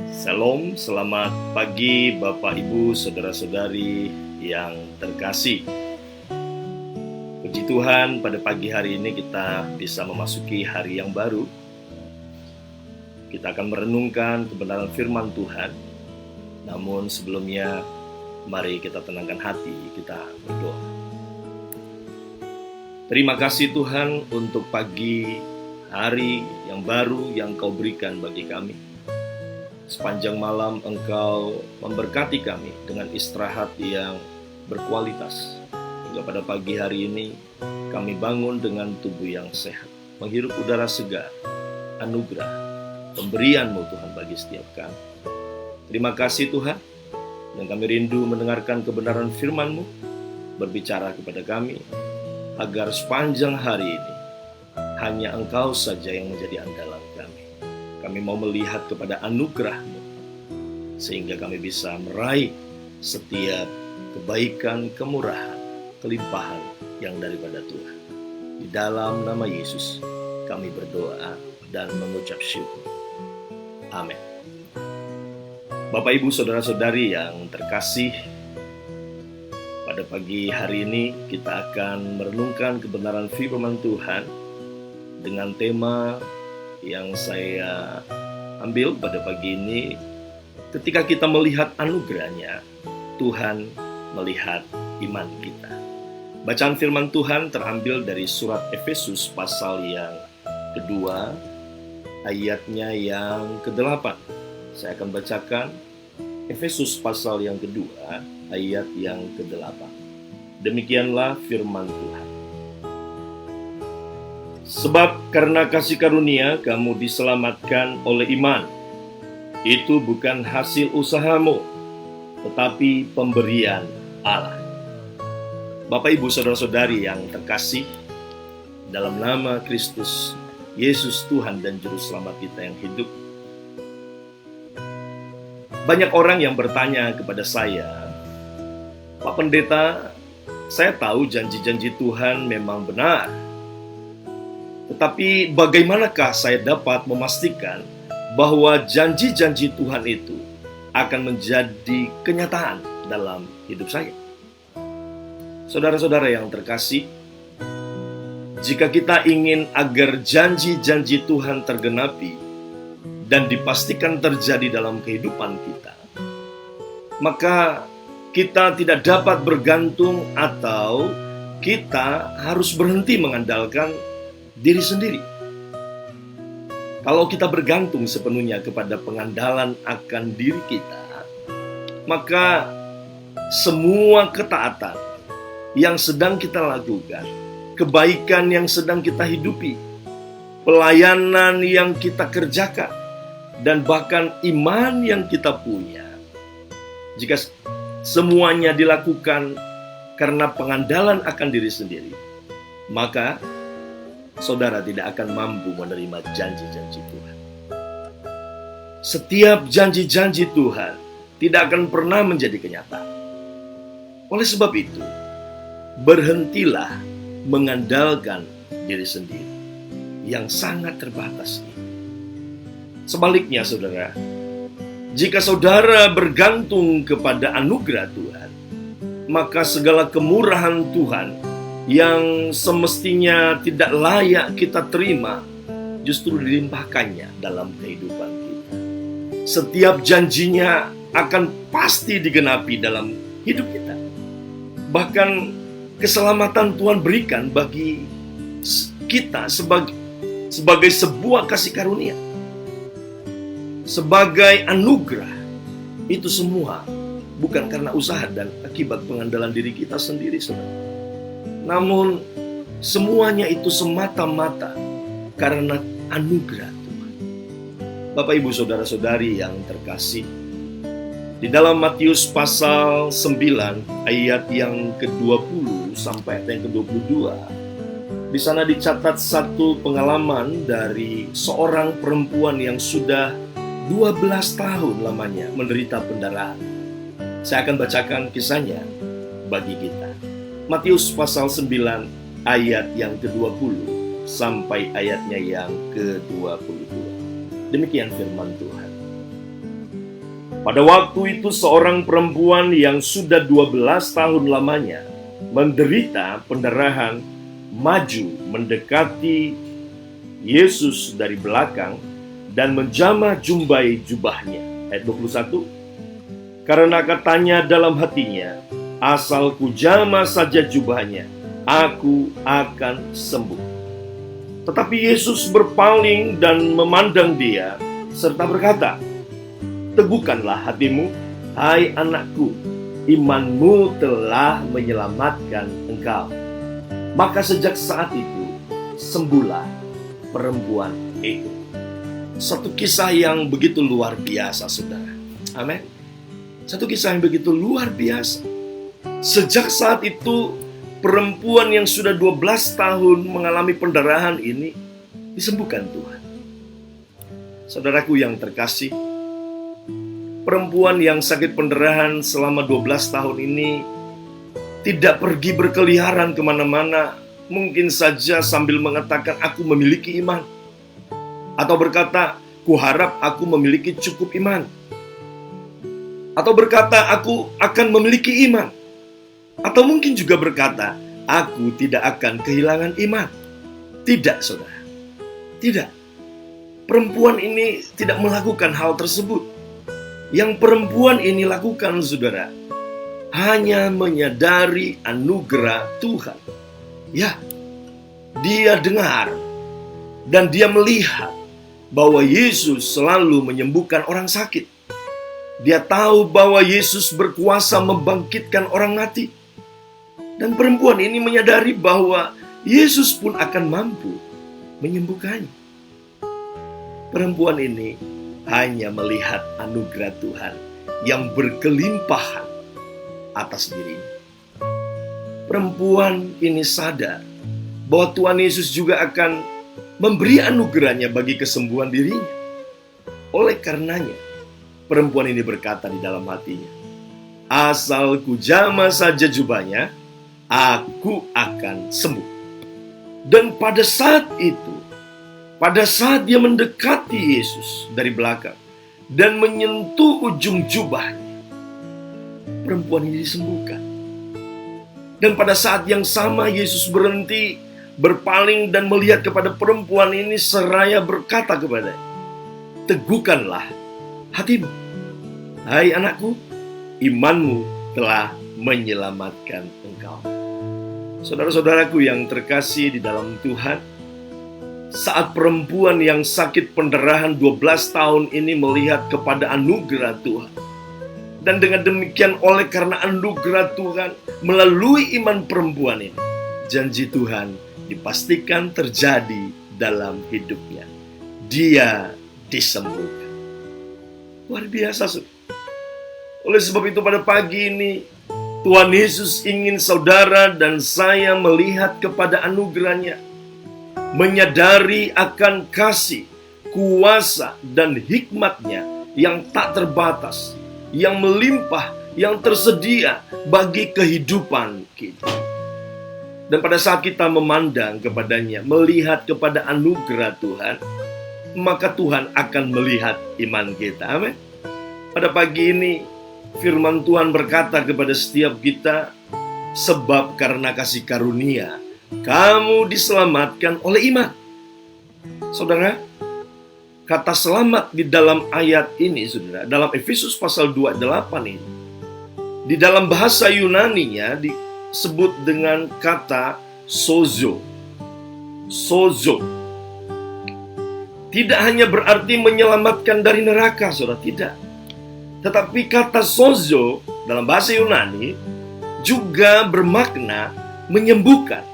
Shalom, selamat pagi Bapak Ibu, Saudara-saudari yang terkasih. Puji Tuhan, pada pagi hari ini kita bisa memasuki hari yang baru. Kita akan merenungkan kebenaran firman Tuhan. Namun sebelumnya, mari kita tenangkan hati, kita berdoa. Terima kasih Tuhan untuk pagi hari yang baru yang Kau berikan bagi kami. Sepanjang malam Engkau memberkati kami dengan istirahat yang berkualitas. Hingga pada pagi hari ini kami bangun dengan tubuh yang sehat, menghirup udara segar, anugerah, pemberian-Mu Tuhan bagi setiap kami. Terima kasih Tuhan, yang kami rindu mendengarkan kebenaran firman-Mu, berbicara kepada kami, agar sepanjang hari ini hanya Engkau saja yang menjadi andalan kami. Kami mau melihat kepada anugerah-Mu, sehingga kami bisa meraih setiap kebaikan, kemurahan, kelimpahan yang daripada Tuhan. Di dalam nama Yesus, kami berdoa dan mengucap syukur. Amin. Bapak, Ibu, Saudara-saudari yang terkasih, pada pagi hari ini kita akan merenungkan kebenaran firman Tuhan dengan tema yang saya ambil pada pagi ini. Ketika kita melihat anugerahnya, Tuhan melihat iman kita. Bacaan firman Tuhan terambil dari surat Efesus pasal yang kedua, ayatnya yang ke-8. Saya akan bacakan Efesus pasal yang kedua, ayat yang ke-8. Demikianlah firman Tuhan. Sebab karena kasih karunia kamu diselamatkan oleh iman. Itu bukan hasil usahamu, tetapi pemberian Allah. Bapak, Ibu, Saudara-saudari yang terkasih, dalam nama Kristus Yesus Tuhan dan Juru Selamat kita yang hidup, banyak orang yang bertanya kepada saya, Pak Pendeta, saya tahu janji-janji Tuhan memang benar. Tetapi bagaimanakah saya dapat memastikan bahwa janji-janji Tuhan itu akan menjadi kenyataan dalam hidup saya? Saudara-saudara yang terkasih, jika kita ingin agar janji-janji Tuhan tergenapi dan dipastikan terjadi dalam kehidupan kita, maka kita tidak dapat bergantung atau kita harus berhenti mengandalkan diri sendiri. Kalau kita bergantung sepenuhnya kepada pengandalan akan diri kita, maka semua ketaatan yang sedang kita lakukan, kebaikan yang sedang kita hidupi, pelayanan yang kita kerjakan, dan bahkan iman yang kita punya, jika semuanya dilakukan karena pengandalan akan diri sendiri, maka saudara tidak akan mampu menerima janji-janji Tuhan. Setiap janji-janji Tuhan tidak akan pernah menjadi kenyataan. Oleh sebab itu, berhentilah mengandalkan diri sendiri yang sangat terbatas ini. Sebaliknya, saudara, jika saudara bergantung kepada anugerah Tuhan, maka segala kemurahan Tuhan yang semestinya tidak layak kita terima justru dilimpahkannya dalam kehidupan kita. Setiap janjinya akan pasti digenapi dalam hidup kita. Bahkan keselamatan Tuhan berikan bagi kita sebagai sebuah kasih karunia, sebagai anugerah. Itu semua bukan karena usaha dan akibat pengandalan diri kita sendiri, saudara. Namun semuanya itu semata-mata karena anugerah Tuhan. Bapak, Ibu, Saudara-saudari yang terkasih, di dalam Matius pasal 9 ayat yang ke-20 sampai ayat yang ke-22, di sana dicatat satu pengalaman dari seorang perempuan yang sudah 12 tahun lamanya menderita pendarahan. Saya akan bacakan kisahnya bagi kita. Matius pasal 9 ayat yang ke-20 sampai ayatnya yang ke-22. Demikian firman Tuhan. Pada waktu itu seorang perempuan yang sudah 12 tahun lamanya menderita pendarahan maju mendekati Yesus dari belakang dan menjamah jumbai jubahnya. Ayat 21. Karena katanya dalam hatinya, asal kujamah saja jubahnya, aku akan sembuh. Tetapi Yesus berpaling dan memandang dia serta berkata, teguhkanlah hatimu, hai anakku, imanmu telah menyelamatkan engkau. Maka sejak saat itu, sembuhlah perempuan itu. Satu kisah yang begitu luar biasa, saudara. Amin. Satu kisah yang begitu luar biasa. Sejak saat itu, perempuan yang sudah 12 tahun mengalami pendarahan ini disembuhkan Tuhan. Saudaraku yang terkasih, perempuan yang sakit pendarahan selama 12 tahun ini tidak pergi berkeliaran kemana-mana, mungkin saja sambil mengatakan aku memiliki iman, atau berkata kuharap aku memiliki cukup iman, atau berkata aku akan memiliki iman, atau mungkin juga berkata aku tidak akan kehilangan iman. Tidak, saudara, tidak. Perempuan ini tidak melakukan hal tersebut. Yang perempuan ini lakukan, saudara, hanya menyadari anugerah Tuhan. Ya, dia dengar dan dia melihat bahwa Yesus selalu menyembuhkan orang sakit. Dia tahu bahwa Yesus berkuasa membangkitkan orang mati. Dan perempuan ini menyadari bahwa Yesus pun akan mampu menyembuhkannya. Perempuan ini hanya melihat anugerah Tuhan yang berkelimpahan atas dirinya. Perempuan ini sadar bahwa Tuhan Yesus juga akan memberi anugerahnya bagi kesembuhan dirinya. Oleh karenanya, perempuan ini berkata di dalam hatinya, asal kujamah saja jubahnya, aku akan sembuh. Dan pada saat itu, pada saat dia mendekati Yesus dari belakang dan menyentuh ujung jubahnya, perempuan ini disembuhkan. Dan pada saat yang sama Yesus berhenti, berpaling dan melihat kepada perempuan ini seraya berkata kepadanya, teguhkanlah hatimu, hai anakku, imanmu telah menyelamatkan engkau. Saudara-saudaraku yang terkasih di dalam Tuhan, saat perempuan yang sakit pendarahan 12 tahun ini melihat kepada anugerah Tuhan, dan dengan demikian oleh karena anugerah Tuhan melalui iman perempuan ini, janji Tuhan dipastikan terjadi dalam hidupnya. Dia disembuhkan. Luar biasa, saudara. Oleh sebab itu pada pagi ini Tuhan Yesus ingin saudara dan saya melihat kepada anugerahnya, menyadari akan kasih, kuasa, dan hikmatnya yang tak terbatas, yang melimpah, yang tersedia bagi kehidupan kita. Dan pada saat kita memandang kepadanya, melihat kepada anugerah Tuhan, maka Tuhan akan melihat iman kita. Amin. Pada pagi ini firman Tuhan berkata kepada setiap kita, sebab karena kasih karunia kamu diselamatkan oleh iman. Saudara, kata selamat di dalam ayat ini, saudara, dalam Efesus pasal 28 ini, di dalam bahasa Yunaninya disebut dengan kata sozo. Sozo tidak hanya berarti menyelamatkan dari neraka, saudara, tidak. Tetapi kata sozo dalam bahasa Yunani juga bermakna menyembuhkan,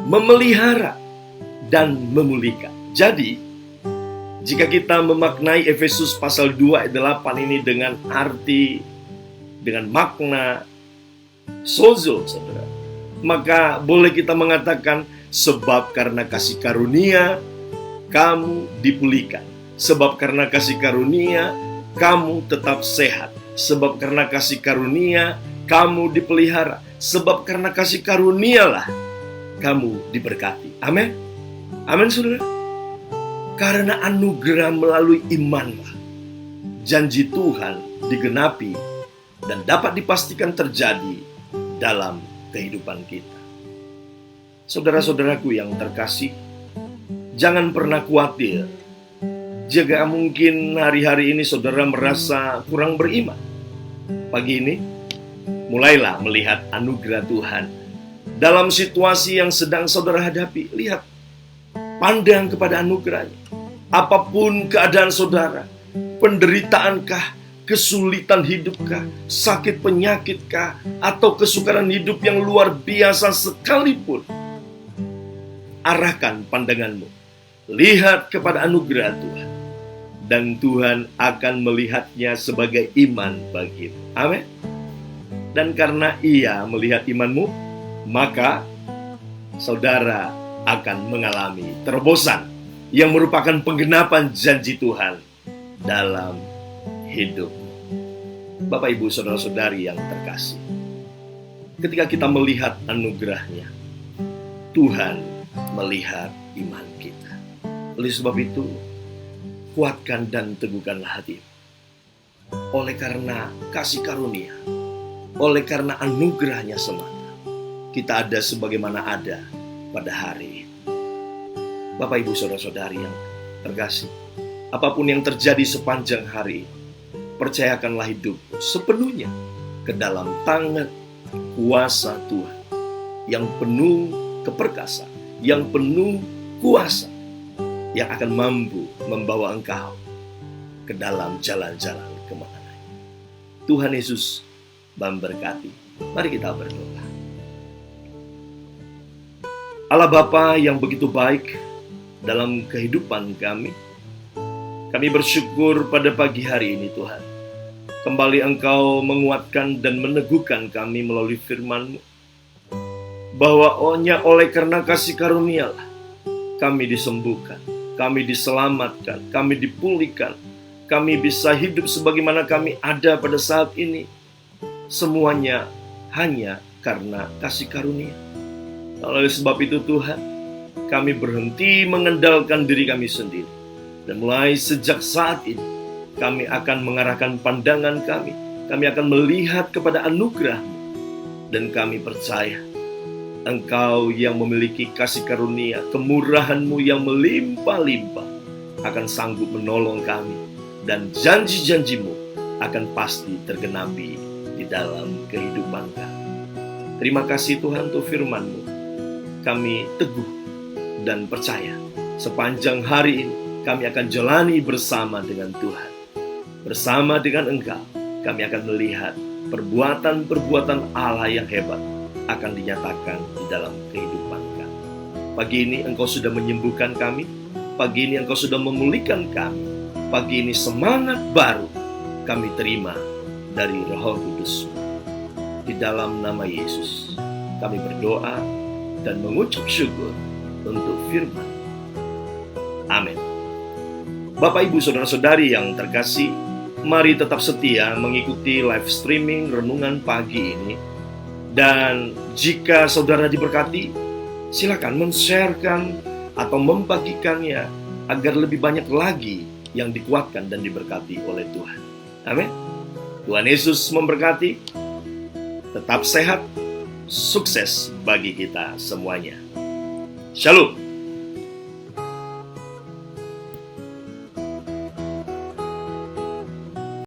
memelihara, dan memulihkan. Jadi, jika kita memaknai Efesus pasal 2 ayat 8 ini dengan arti, dengan makna sozo, saudara, maka boleh kita mengatakan, sebab karena kasih karunia kamu dipulihkan. Sebab karena kasih karunia kamu tetap sehat. Sebab karena kasih karunia kamu dipelihara. Sebab karena kasih karunialah kamu diberkati. Amin. Amin, saudara. Karena anugerah melalui imanlah janji Tuhan digenapi dan dapat dipastikan terjadi dalam kehidupan kita. Saudara-saudaraku yang terkasih, jangan pernah khawatir jika mungkin hari-hari ini saudara merasa kurang beriman. Pagi ini, mulailah melihat anugerah Tuhan dalam situasi yang sedang saudara hadapi. Lihat, pandang kepada anugerahnya. Apapun keadaan saudara, penderitaankah, kesulitan hidupkah, sakit penyakitkah, atau kesukaran hidup yang luar biasa sekalipun, arahkan pandanganmu, lihat kepada anugerah Tuhan, dan Tuhan akan melihatnya sebagai iman bagimu. Amin. Dan karena Ia melihat imanmu, maka saudara akan mengalami terobosan yang merupakan penggenapan janji Tuhan dalam hidup. Bapak, Ibu, saudara-saudari yang terkasih, ketika kita melihat anugerahnya, Tuhan melihat iman kita. Oleh sebab itu, kuatkan dan teguhkanlah hatimu. Oleh karena kasih karunia, oleh karena anugerahnya semata, kita ada sebagaimana ada pada hari ini. Bapak, Ibu, saudara-saudari yang terkasih, apapun yang terjadi sepanjang hari ini, percayakanlah hidupmu sepenuhnya ke dalam tangan kuasa Tuhan yang penuh keperkasaan, yang penuh kuasa, yang akan mampu membawa engkau ke dalam jalan-jalan kemenangan. Tuhan Yesus memberkati. Mari kita berdoa. Allah Bapa yang begitu baik dalam kehidupan kami bersyukur pada pagi hari ini Tuhan. Kembali Engkau menguatkan dan meneguhkan kami melalui firman-Mu, bahwa oleh karena kasih karunia-Lah kami disembuhkan, kami diselamatkan, kami dipulihkan, kami bisa hidup sebagaimana kami ada pada saat ini. Semuanya hanya karena kasih karunia. Oleh sebab itu Tuhan, kami berhenti mengandalkan diri kami sendiri. Dan mulai sejak saat ini, kami akan mengarahkan pandangan kami. Kami akan melihat kepada anugerah-Mu. Dan kami percaya, Engkau yang memiliki kasih karunia, kemurahan-Mu yang melimpah-limpah, akan sanggup menolong kami. Dan janji-janji-Mu akan pasti tergenapi di dalam kehidupan kami. Terima kasih Tuhan untuk firman-Mu. Kami teguh dan percaya sepanjang hari ini kami akan jalani bersama dengan Tuhan. Bersama dengan Engkau, kami akan melihat perbuatan-perbuatan Allah yang hebat akan dinyatakan di dalam kehidupan kami. Pagi ini Engkau sudah menyembuhkan kami. Pagi ini Engkau sudah memulihkan kami. Pagi ini semangat baru kami terima dari Roh Kudus. Di dalam nama Yesus, kami berdoa dan mengucap syukur untuk firman. Amin. Bapak, Ibu, saudara-saudari yang terkasih, mari tetap setia mengikuti live streaming renungan pagi ini. Dan jika saudara diberkati, silakan men-sharekan atau membagikannya agar lebih banyak lagi yang dikuatkan dan diberkati oleh Tuhan. Amin. Tuhan Yesus memberkati. Tetap sehat, sukses bagi kita semuanya. Shalom.